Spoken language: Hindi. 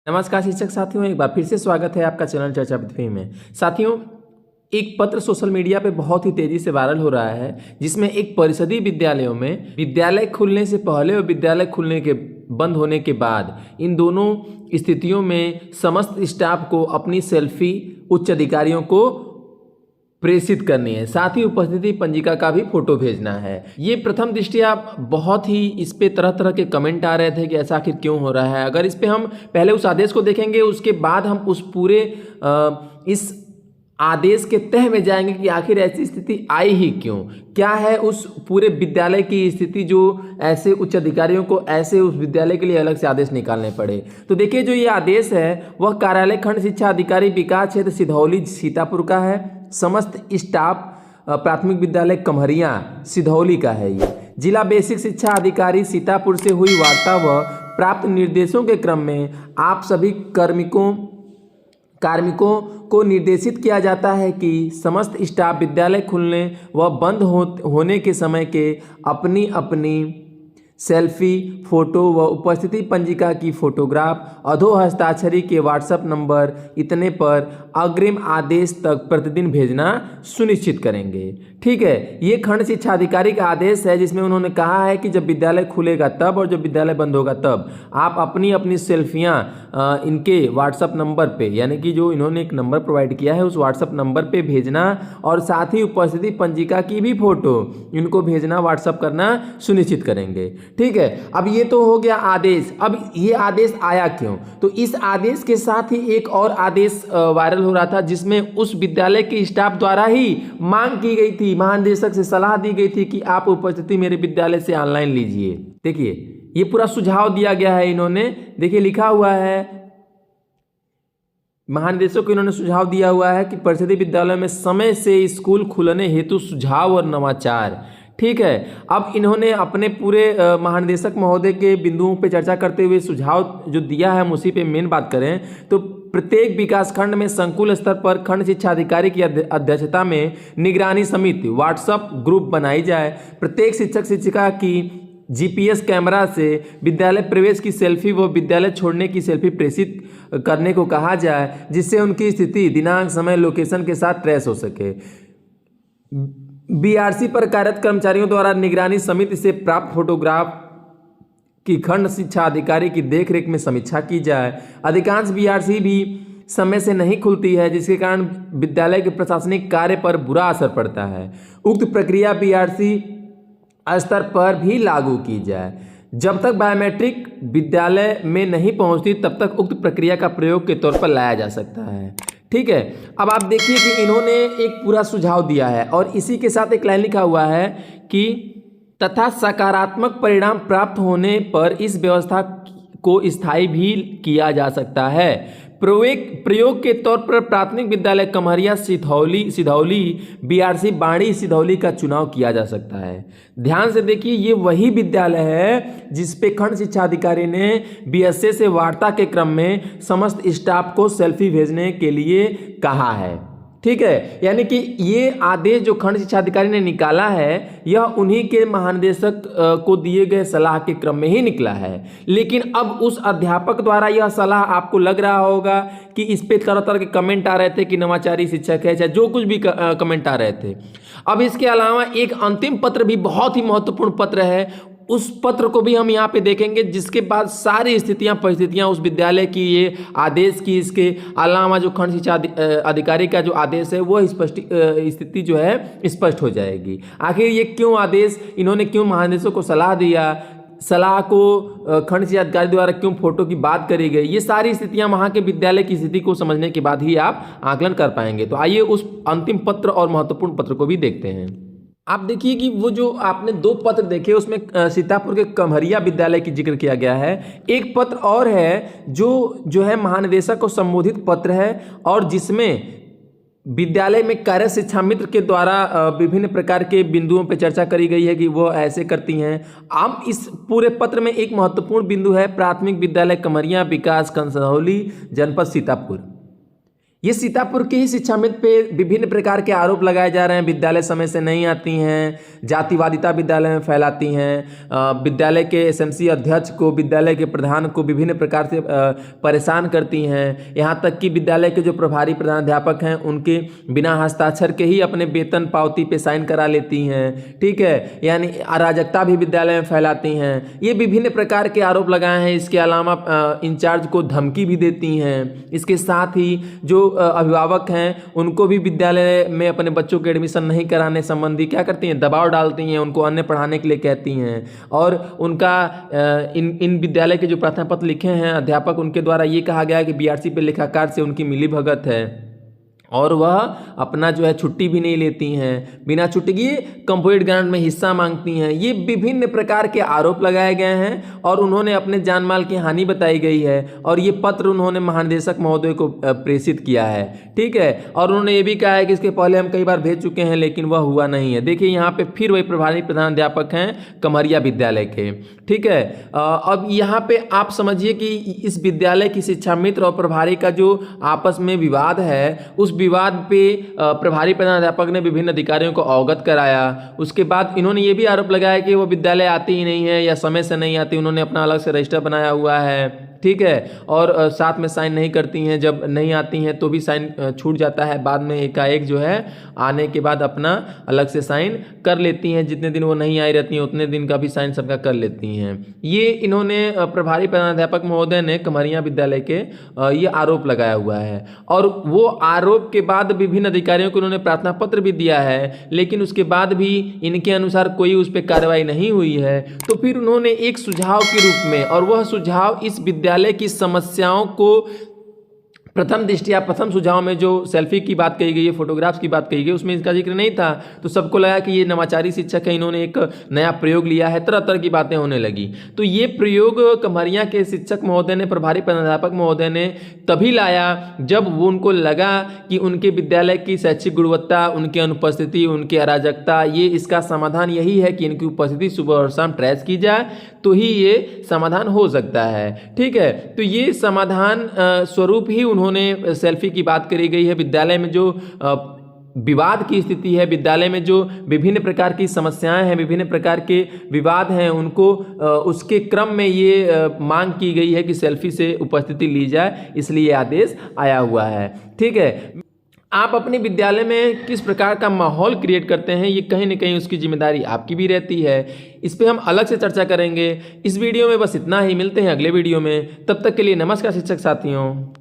नमस्कार शिक्षक साथियों, एक बार फिर से स्वागत है आपका चैनल चर्चा पृथ्वी में। साथियों, एक पत्र सोशल मीडिया पे बहुत ही तेजी से वायरल हो रहा है, जिसमें एक परिषदीय विद्यालयों में विद्यालय खुलने से पहले और विद्यालय खुलने के बंद होने के बाद इन दोनों स्थितियों में समस्त स्टाफ को अपनी सेल्फी उच्च अधिकारियों को प्रेषित करनी है, साथ ही उपस्थिति पंजिका का भी फोटो भेजना है। ये प्रथम दृष्टया बहुत ही इस पे तरह तरह के कमेंट आ रहे थे कि ऐसा आखिर क्यों हो रहा है। अगर इस पे हम पहले उस आदेश को देखेंगे, उसके बाद हम उस पूरे इस आदेश के तह में जाएंगे कि आखिर ऐसी स्थिति आई ही क्यों, क्या है उस पूरे विद्यालय की स्थिति जो ऐसे उच्च अधिकारियों को ऐसे उस विद्यालय के लिए अलग से आदेश निकालने पड़े। तो देखिए, जो ये आदेश है वह कार्यालय खंड शिक्षा अधिकारी विकास क्षेत्र सिधौली सीतापुर का है। समस्त स्टाफ प्राथमिक विद्यालय कम्हरिया सिधौली का है। ये जिला बेसिक शिक्षा अधिकारी सीतापुर से हुई वार्ता व प्राप्त निर्देशों के क्रम में आप सभी कार्मिकों को निर्देशित किया जाता है कि समस्त स्टाफ विद्यालय खुलने व बंद होने के समय के अपनी अपनी सेल्फी फोटो व उपस्थिति पंजिका की फोटोग्राफ अधो हस्ताक्षरी के व्हाट्सएप नंबर इतने पर अग्रिम आदेश तक प्रतिदिन भेजना सुनिश्चित करेंगे। ठीक है, ये खंड शिक्षा अधिकारी का आदेश है, जिसमें उन्होंने कहा है कि जब विद्यालय खुलेगा तब और जब विद्यालय बंद होगा तब आप अपनी अपनी सेल्फियाँ इनके व्हाट्सएप नंबर पे, यानी कि जो इन्होंने एक नंबर प्रोवाइड किया है उस व्हाट्सएप नंबर पे भेजना और साथ ही उपस्थिति पंजिका की भी फोटो इनको भेजना, व्हाट्सएप करना सुनिश्चित करेंगे। ठीक है, अब ये तो हो गया आदेश। अब ये आदेश आया क्यों? तो इस आदेश के साथ ही एक और आदेश वायरल हो रहा था, जिसमें उस विद्यालय के स्टाफ द्वारा ही मांग की गई थी, महानिदेशक से सलाह दी गई थी कि आप उपस्थिति मेरे विद्यालय से ऑनलाइन लीजिए। देखिए, ये पूरा सुझाव दिया गया है इन्होंने, देखिए लिखा हुआ है, महानिदेशक को इन्होंने सुझाव दिया हुआ है कि परिषदीय विद्यालय में समय से स्कूल खुलने हेतु सुझाव और नवाचार। ठीक है, अब इन्होंने अपने पूरे महानिदेशक महोदय के बिंदुओं पे चर्चा करते हुए सुझाव जो दिया है, हम उसी पे मेन बात करें तो प्रत्येक विकास खंड में संकुल स्तर पर खंड शिक्षा अधिकारी की अध्यक्षता में निगरानी समिति व्हाट्सएप ग्रुप बनाई जाए। प्रत्येक शिक्षक शिक्षिका की जीपीएस कैमरा से विद्यालय प्रवेश की सेल्फी व विद्यालय छोड़ने की सेल्फी प्रेषित करने को कहा जाए, जिससे उनकी स्थिति दिनांक समय लोकेशन के साथ ट्रेस हो सके। बीआरसी पर कार्यरत कर्मचारियों द्वारा निगरानी समिति से प्राप्त फोटोग्राफ की खंड शिक्षा अधिकारी की देखरेख में समीक्षा की जाए। अधिकांश बीआरसी भी समय से नहीं खुलती है, जिसके कारण विद्यालय के प्रशासनिक कार्य पर बुरा असर पड़ता है। उक्त प्रक्रिया बीआरसी स्तर पर भी लागू की जाए। जब तक बायोमेट्रिक विद्यालय में नहीं पहुंचती तब तक उक्त प्रक्रिया का प्रयोग के तौर पर लाया जा सकता है। ठीक है, अब आप देखिए कि इन्होंने एक पूरा सुझाव दिया है और इसी के साथ एक लाइन लिखा हुआ है कि तथा सकारात्मक परिणाम प्राप्त होने पर इस व्यवस्था को स्थायी भी किया जा सकता है। प्रयोग के तौर पर प्राथमिक विद्यालय कम्हरिया सिधौली बीआरसी बाड़ी सिधौली का चुनाव किया जा सकता है। ध्यान से देखिए, ये वही विद्यालय है जिस पे खंड शिक्षा अधिकारी ने बीएसए से वार्ता के क्रम में समस्त स्टाफ को सेल्फी भेजने के लिए कहा है। ठीक है, यानी कि ये आदेश जो खंड शिक्षा अधिकारी ने निकाला है यह उन्हीं के महानिदेशक को दिए गए सलाह के क्रम में ही निकला है। लेकिन अब उस अध्यापक द्वारा यह सलाह, आपको लग रहा होगा कि इस पे तरह तरह के कमेंट आ रहे थे कि नवाचारी शिक्षक है, चाहे जो कुछ भी कमेंट आ रहे थे। अब इसके अलावा एक अंतिम पत्र भी बहुत ही महत्वपूर्ण पत्र है, उस पत्र को भी हम यहाँ पे देखेंगे, जिसके बाद सारी स्थितियाँ परिस्थितियाँ उस विद्यालय की, ये आदेश की, इसके अलावा जो खंड शिक्षा अधिकारी का जो आदेश है वह स्थिति जो है स्पष्ट हो जाएगी। आखिर ये क्यों आदेश, इन्होंने क्यों महानिदेशक को सलाह दिया, सलाह को खंड शिक्षा अधिकारी द्वारा क्यों फोटो की बात करी गई, ये सारी स्थितियां वहां के विद्यालय की स्थिति को समझने के बाद ही आप आकलन कर पाएंगे। तो आइए उस अंतिम पत्र और महत्वपूर्ण पत्र को भी देखते हैं। आप देखिए कि वो जो आपने दो पत्र देखे उसमें सीतापुर के कम्हरिया विद्यालय की जिक्र किया गया है। एक पत्र और है जो है महानिदेशक को संबोधित पत्र है और जिसमें विद्यालय में कार्य शिक्षा मित्र के द्वारा विभिन्न प्रकार के बिंदुओं पर चर्चा करी गई है कि वो ऐसे करती हैं। अब इस पूरे पत्र में एक महत्वपूर्ण बिंदु है प्राथमिक विद्यालय कम्हरिया विकास खंड सिधौली जनपद सीतापुर। ये सीतापुर के ही शिक्षामित्र पे विभिन्न प्रकार के आरोप लगाए जा रहे हैं। विद्यालय समय से नहीं आती हैं, जातिवादिता विद्यालय में फैलाती हैं, विद्यालय के एसएमसी अध्यक्ष को, विद्यालय के प्रधान को विभिन्न प्रकार से परेशान करती हैं। यहाँ तक कि विद्यालय के जो प्रभारी प्रधानाध्यापक हैं उनके बिना हस्ताक्षर के ही अपने वेतन पावती पे साइन करा लेती हैं। ठीक है, यानी अराजकता भी विद्यालय में फैलाती हैं। ये विभिन्न प्रकार के आरोप लगाए हैं। इसके अलावा इंचार्ज को धमकी भी देती हैं। इसके साथ ही जो अभिभावक हैं उनको भी विद्यालय में अपने बच्चों के एडमिशन नहीं कराने संबंधी क्या करती हैं, दबाव डालती हैं, उनको अन्य पढ़ाने के लिए कहती हैं। और उनका इन विद्यालय के जो प्रार्थना पत्र लिखे हैं अध्यापक, उनके द्वारा ये कहा गया है कि बीआरसी पे लेखाकार से उनकी मिलीभगत है और वह अपना जो है छुट्टी भी नहीं लेती हैं, बिना छुट्टी किए कंपोजिट ग्रांट में हिस्सा मांगती हैं। ये विभिन्न प्रकार के आरोप लगाए गए हैं और उन्होंने अपने जान माल की हानि बताई गई है और ये पत्र उन्होंने महानिदेशक महोदय को प्रेषित किया है। ठीक है, और उन्होंने ये भी कहा है कि इसके पहले हम कई बार भेज चुके हैं लेकिन वह हुआ नहीं है। देखिए यहाँ पे फिर वही प्रभारी प्रधानाध्यापक हैं कमरिया विद्यालय के। ठीक है, अब यहाँ पे आप समझिए कि इस विद्यालय की शिक्षा मित्र और प्रभारी का जो आपस में विवाद है, उस विवाद पे प्रभारी प्रधानाध्यापक ने विभिन्न अधिकारियों को अवगत कराया। उसके बाद इन्होंने ये भी आरोप लगाया कि वो विद्यालय आती ही नहीं है या समय से नहीं आती। उन्होंने अपना अलग से रजिस्टर बनाया हुआ है। ठीक है, और साथ में साइन नहीं करती हैं, जब नहीं आती हैं तो भी साइन छूट जाता है, बाद में एकाएक जो है आने के बाद अपना अलग से साइन कर लेती हैं। जितने दिन वो नहीं आई रहती हैं उतने दिन का भी साइन सबका कर लेती हैं। ये इन्होंने प्रभारी प्रधानाध्यापक महोदय ने कमरिया विद्यालय के ये आरोप लगाया हुआ है और वो आरोप के बाद विभिन्न अधिकारियों को उन्होंने प्रार्थना पत्र भी दिया है, लेकिन उसके बाद भी इनके अनुसार कोई उस पर कार्रवाई नहीं हुई है। तो फिर उन्होंने एक सुझाव के रूप में, और वह सुझाव इस विद्यालय की समस्याओं को प्रथम सुझाव में जो सेल्फी की बात कही गई है, फोटोग्राफ्स की बात कही गई, उसमें इसका जिक्र नहीं था। तो सबको लगा कि ये नवाचारी शिक्षक है, इन्होंने एक नया प्रयोग लिया है, तरह तरह की बातें होने लगी। तो ये प्रयोग कमरिया के शिक्षक महोदय ने, प्रभारी प्रधानाध्यापक महोदय ने तभी लाया जब वो उनको लगा कि उनके विद्यालय की शैक्षिक गुणवत्ता, उनकी अनुपस्थिति, उनकी अराजकता, ये इसका समाधान यही है कि इनकी उपस्थिति सुबह और शाम ट्रेस की जाए तो ही ये समाधान हो सकता है। ठीक है, तो ये समाधान स्वरूप ही उन्होंने सेल्फी की बात करी गई है। विद्यालय में जो विवाद की स्थिति है, विद्यालय में जो विभिन्न प्रकार की समस्याएं हैं, विभिन्न प्रकार के विवाद हैं, उनको उसके क्रम में ये मांग की गई है कि सेल्फी से उपस्थिति ली जाए, इसलिए आदेश आया हुआ है। ठीक है, आप अपने विद्यालय में किस प्रकार का माहौल क्रिएट करते हैं, ये कहीं ना कहीं उसकी जिम्मेदारी आपकी भी रहती है। इस पे हम अलग से चर्चा करेंगे। इस वीडियो में बस इतना ही, मिलते हैं अगले वीडियो में। तब तक के लिए नमस्कार शिक्षक साथियों।